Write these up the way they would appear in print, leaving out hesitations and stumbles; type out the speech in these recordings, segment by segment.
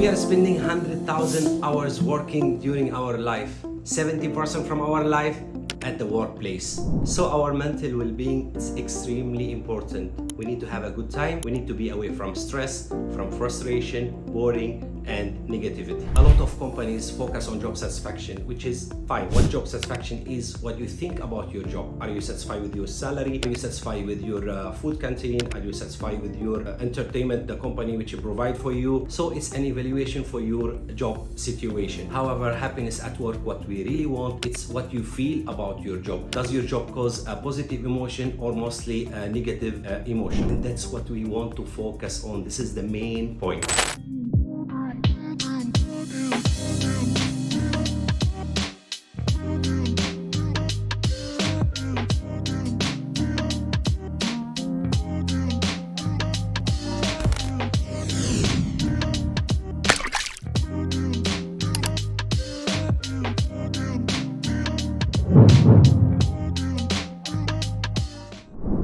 We are spending 100,000 hours working during our life, 70% from our life at the workplace. So our mental well-being is extremely important. We need to have a good time. We need to be away from stress, from frustration, boring, and negativity. A lot of companies focus on job satisfaction, which is fine. What job satisfaction is what you think about your job. Are you satisfied with your salary? Are you satisfied with your food canteen? Are you satisfied with your entertainment, the company which you provide for you? So it's an evaluation for your job situation. However, happiness at work, what we really want, it's what you feel about your job. Does your job cause a positive emotion or mostly a negative emotion? And that's what we want to focus on. This is the main point.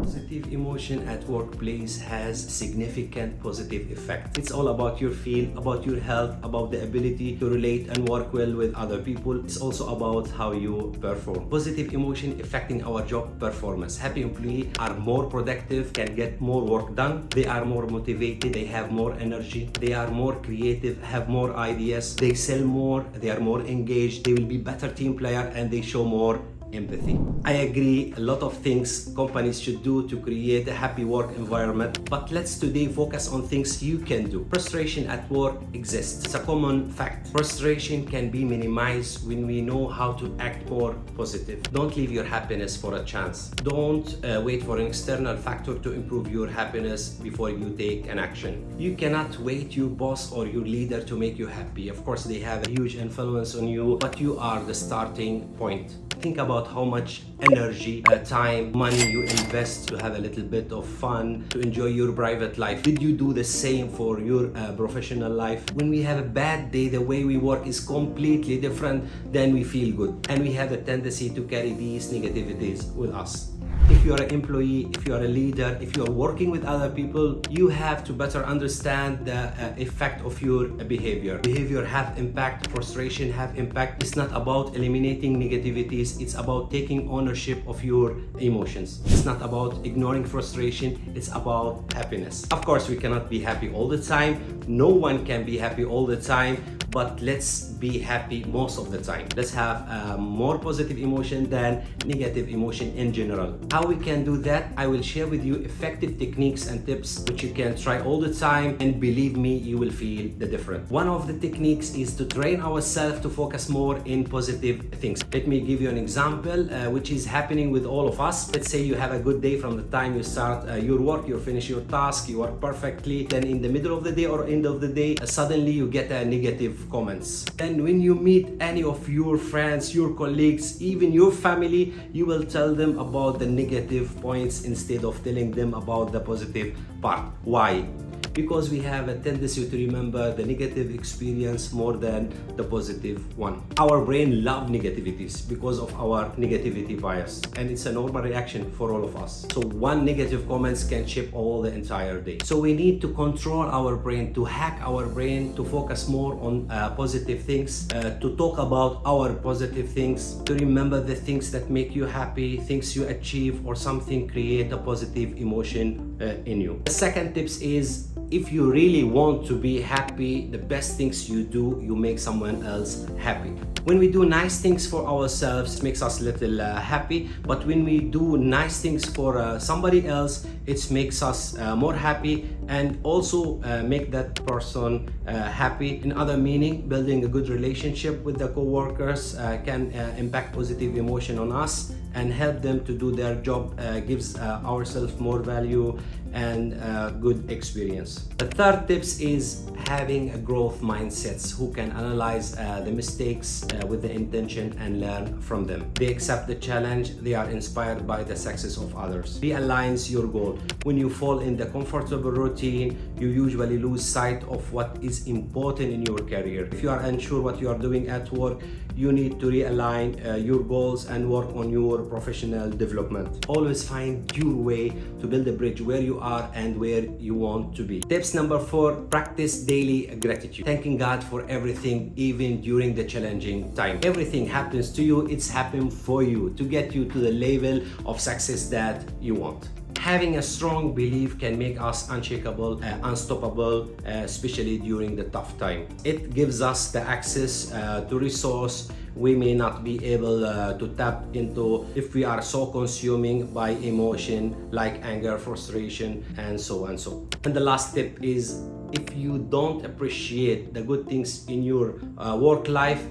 Positive emotion at workplace has significant positive effect. It's all about your feel, about your health, about the ability to relate and work well with other people. It's also about how you perform. Positive emotion affecting our job performance. Happy employees are more productive, can get more work done. They are more motivated, they have more energy, they are more creative, have more ideas, they sell more, they are more engaged, they will be better team player, and they show more empathy. I agree, a lot of things companies should do to create a happy work environment, but let's today focus on things you can do. Frustration at work exists. It's a common fact. Frustration can be minimized when we know how to act more positive. Don't leave your happiness for a chance. Don't wait for an external factor to improve your happiness before you take an action. You cannot wait your boss or your leader to make you happy. Of course, they have a huge influence on you, but you are the starting point. Think about how much energy, time, money you invest to have a little bit of fun, to enjoy your private life. Did you do the same for your professional life? When we have a bad day, the way we work is completely different than we feel good. And we have a tendency to carry these negativities with us. If you are an employee, if you are a leader, if you are working with other people, you have to better understand the effect of your behavior. Behavior have impact, frustration have impact. It's not about eliminating negativities, it's about taking ownership of your emotions. It's not about ignoring frustration, it's about happiness. Of course, we cannot be happy all the time. No one can be happy all the time, but let's be happy most of the time. Let's have more positive emotion than negative emotion in general. How we can do that, I will share with you effective techniques and tips which you can try all the time, and believe me, you will feel the difference. One of the techniques is to train ourselves to focus more in positive things. Let me give you an example which is happening with all of us. Let's say you have a good day from the time you start your work, you finish your task, you work perfectly, then in the middle of the day or end of the day, suddenly you get a negative comments. And when you meet any of your friends, your colleagues, even your family, you will tell them about the negative points instead of telling them about the positive part. Why? Because we have a tendency to remember the negative experience more than the positive one. Our brain loves negativities because of our negativity bias, and it's a normal reaction for all of us. So one negative comments can shape all the entire day. So we need to control our brain, to hack our brain, to focus more on positive things, to talk about our positive things, to remember the things that make you happy, things you achieve, or something create a positive emotion in you. The second tips is, if you really want to be happy, the best things you do, you make someone else happy. When we do nice things for ourselves, it makes us a little happy, but when we do nice things for somebody else, it makes us more happy, and also make that person happy. In other meaning, building a good relationship with the co-workers can impact positive emotion on us and help them to do their job, gives ourselves more value and good experience. The third tips is having a growth mindsets who can analyze the mistakes with the intention and learn from them. They accept the challenge, they are inspired by the success of others. Realigns your goal. When you fall in the comfortable routine, you usually lose sight of what is important in your career. If you are unsure what you are doing at work, you need to realign your goals and work on your professional development. Always find your way to build a bridge where you are and where you want to be. Tips number 4, practice daily gratitude. Thanking God for everything, even during the challenging time. Everything happens to you, it's happened for you to get you to the level of success that you want. Having a strong belief can make us unshakable, unstoppable, especially during the tough time. It gives us the access to resource we may not be able to tap into if we are so consuming by emotion like anger, frustration, and so on. And the last tip is, if you don't appreciate the good things in your work life,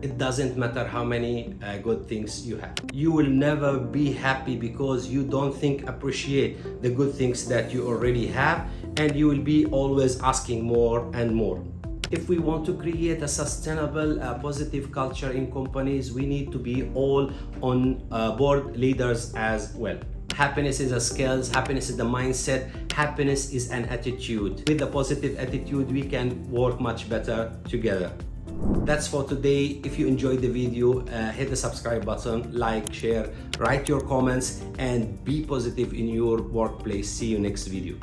it doesn't matter how many good things you have. You will never be happy because you don't appreciate the good things that you already have, and you will be always asking more and more. If we want to create a sustainable, positive culture in companies, we need to be all on board leaders as well. Happiness is a skill, happiness is the mindset, happiness is an attitude. With a positive attitude, we can work much better together. That's for today. If you enjoyed the video, hit the subscribe button, like, share, write your comments, and be positive in your workplace. See you next video.